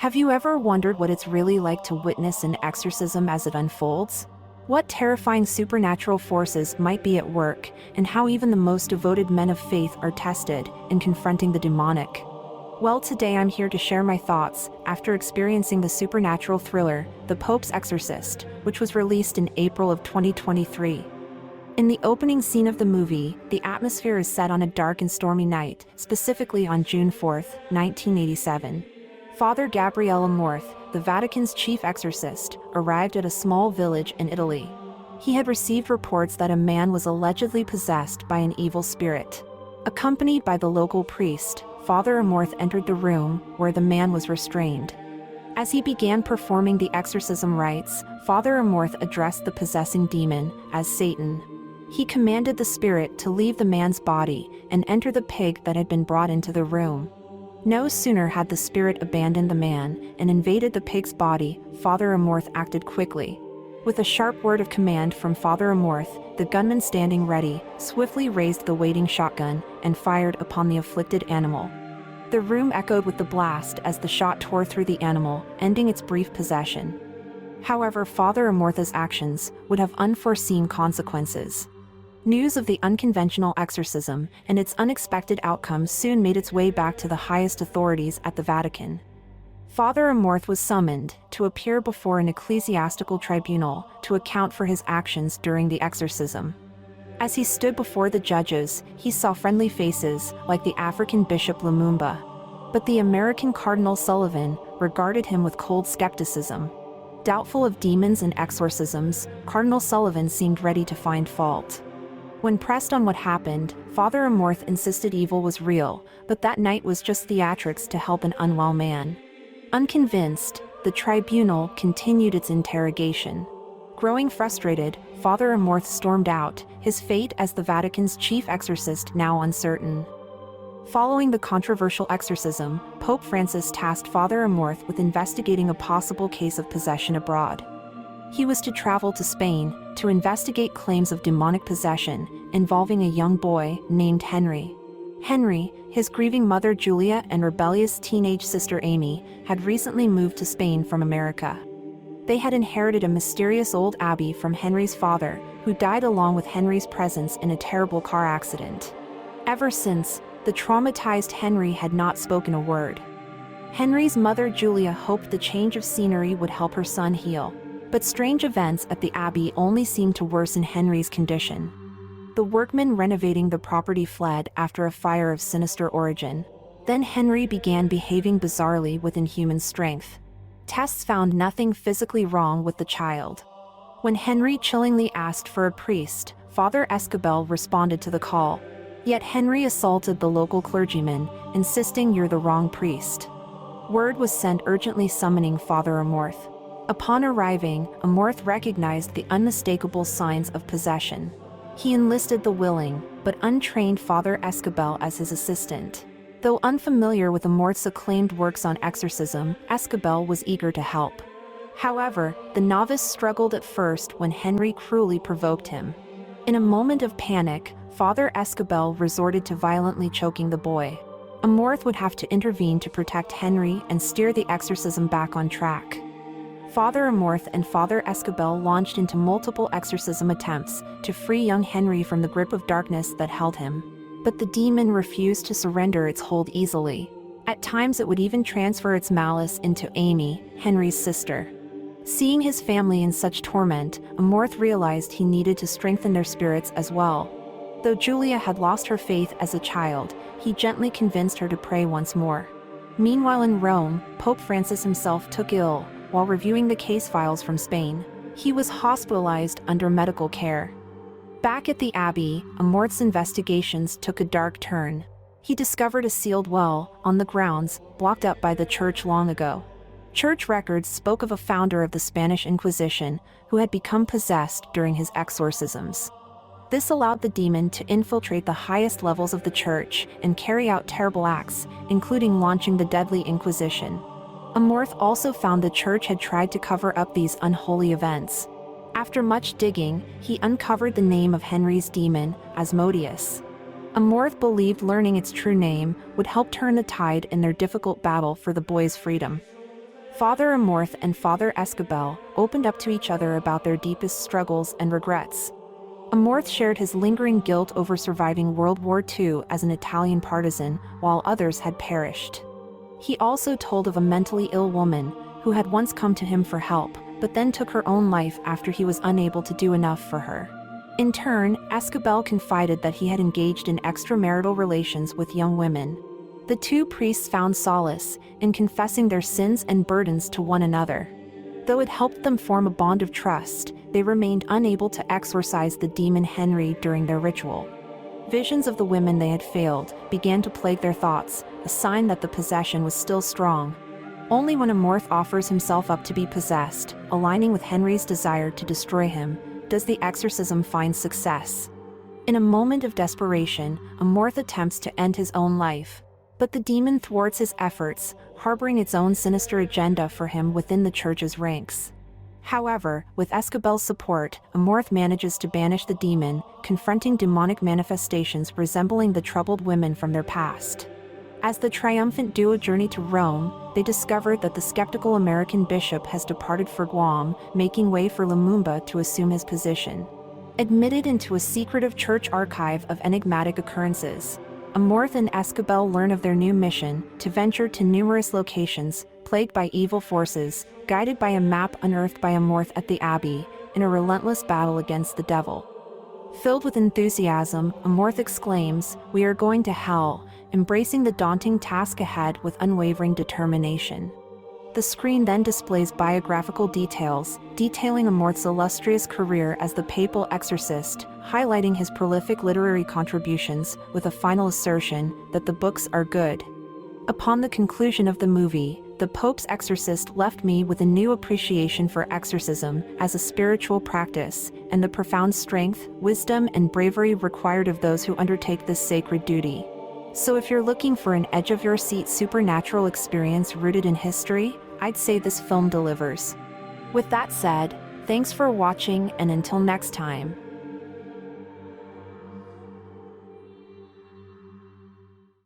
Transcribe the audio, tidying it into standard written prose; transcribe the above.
Have you ever wondered what it's really like to witness an exorcism as it unfolds? What terrifying supernatural forces might be at work, and how even the most devoted men of faith are tested in confronting the demonic? Well, today I'm here to share my thoughts after experiencing the supernatural thriller, The Pope's Exorcist, which was released in April of 2023. In the opening scene of the movie, the atmosphere is set on a dark and stormy night, specifically on June 4, 1987. Father Gabriele Amorth, the Vatican's chief exorcist, arrived at a small village in Italy. He had received reports that a man was allegedly possessed by an evil spirit. Accompanied by the local priest, Father Amorth entered the room where the man was restrained. As he began performing the exorcism rites, Father Amorth addressed the possessing demon as Satan. He commanded the spirit to leave the man's body and enter the pig that had been brought into the room. No sooner had the spirit abandoned the man and invaded the pig's body, Father Amorth acted quickly. With a sharp word of command from Father Amorth, the gunman standing ready swiftly raised the waiting shotgun and fired upon the afflicted animal. The room echoed with the blast as the shot tore through the animal, ending its brief possession. However, Father Amorth's actions would have unforeseen consequences. News of the unconventional exorcism and its unexpected outcome soon made its way back to the highest authorities at the Vatican. Father Amorth was summoned to appear before an ecclesiastical tribunal to account for his actions during the exorcism. As he stood before the judges, he saw friendly faces like the African Bishop Lumumba. But the American Cardinal Sullivan regarded him with cold skepticism. Doubtful of demons and exorcisms, Cardinal Sullivan seemed ready to find fault. When pressed on what happened, Father Amorth insisted evil was real, but that night was just theatrics to help an unwell man. Unconvinced, the tribunal continued its interrogation. Growing frustrated, Father Amorth stormed out, his fate as the Vatican's chief exorcist now uncertain. Following the controversial exorcism, Pope Francis tasked Father Amorth with investigating a possible case of possession abroad. He was to travel to Spain to investigate claims of demonic possession involving a young boy named Henry. Henry, his grieving mother Julia and rebellious teenage sister Amy had recently moved to Spain from America. They had inherited a mysterious old abbey from Henry's father, who died along with Henry's presence in a terrible car accident. Ever since, the traumatized Henry had not spoken a word. Henry's mother Julia hoped the change of scenery would help her son heal. But strange events at the abbey only seemed to worsen Henry's condition. The workmen renovating the property fled after a fire of sinister origin. Then Henry began behaving bizarrely with inhuman strength. Tests found nothing physically wrong with the child. When Henry chillingly asked for a priest, Father Escobel responded to the call. Yet Henry assaulted the local clergyman, insisting "You're the wrong priest." Word was sent urgently summoning Father Amorth. Upon arriving, Amorth recognized the unmistakable signs of possession. He enlisted the willing, but untrained Father Escobel as his assistant. Though unfamiliar with Amorth's acclaimed works on exorcism, Escobel was eager to help. However, the novice struggled at first when Henry cruelly provoked him. In a moment of panic, Father Escobel resorted to violently choking the boy. Amorth would have to intervene to protect Henry and steer the exorcism back on track. Father Amorth and Father Escobel launched into multiple exorcism attempts to free young Henry from the grip of darkness that held him. But the demon refused to surrender its hold easily. At times it would even transfer its malice into Amy, Henry's sister. Seeing his family in such torment, Amorth realized he needed to strengthen their spirits as well. Though Julia had lost her faith as a child, he gently convinced her to pray once more. Meanwhile in Rome, Pope Francis himself took ill. While reviewing the case files from Spain, he was hospitalized under medical care. Back at the abbey, Amorth's investigations took a dark turn. He discovered a sealed well on the grounds, blocked up by the church long ago. Church records spoke of a founder of the Spanish Inquisition who had become possessed during his exorcisms. This allowed the demon to infiltrate the highest levels of the church and carry out terrible acts, including launching the deadly Inquisition. Amorth also found the church had tried to cover up these unholy events. After much digging, he uncovered the name of Henry's demon, Asmodeus. Amorth believed learning its true name would help turn the tide in their difficult battle for the boy's freedom. Father Amorth and Father Escobel opened up to each other about their deepest struggles and regrets. Amorth shared his lingering guilt over surviving World War II as an Italian partisan, while others had perished. He also told of a mentally ill woman who had once come to him for help, but then took her own life after he was unable to do enough for her. In turn, Escobel confided that he had engaged in extramarital relations with young women. The two priests found solace in confessing their sins and burdens to one another. Though it helped them form a bond of trust, they remained unable to exorcise the demon Henry during their ritual. Visions of the women they had failed began to plague their thoughts, a sign that the possession was still strong. Only when Amorth offers himself up to be possessed, aligning with Henry's desire to destroy him, does the exorcism find success. In a moment of desperation, Amorth attempts to end his own life. But the demon thwarts his efforts, harboring its own sinister agenda for him within the church's ranks. However, with Escobel's support, Amorth manages to banish the demon, confronting demonic manifestations resembling the troubled women from their past. As the triumphant duo journey to Rome, they discover that the skeptical American bishop has departed for Guam, making way for Lumumba to assume his position. Admitted into a secretive church archive of enigmatic occurrences, Amorth and Escobel learn of their new mission to venture to numerous locations plagued by evil forces, guided by a map unearthed by Amorth at the Abbey, in a relentless battle against the devil. Filled with enthusiasm, Amorth exclaims, "We are going to hell," embracing the daunting task ahead with unwavering determination. The screen then displays biographical details, detailing Amorth's illustrious career as the papal exorcist, highlighting his prolific literary contributions, with a final assertion that the books are good. Upon the conclusion of the movie, The Pope's Exorcist left me with a new appreciation for exorcism as a spiritual practice, and the profound strength, wisdom, and bravery required of those who undertake this sacred duty. So if you're looking for an edge-of-your-seat supernatural experience rooted in history, I'd say this film delivers. With that said, thanks for watching, and until next time.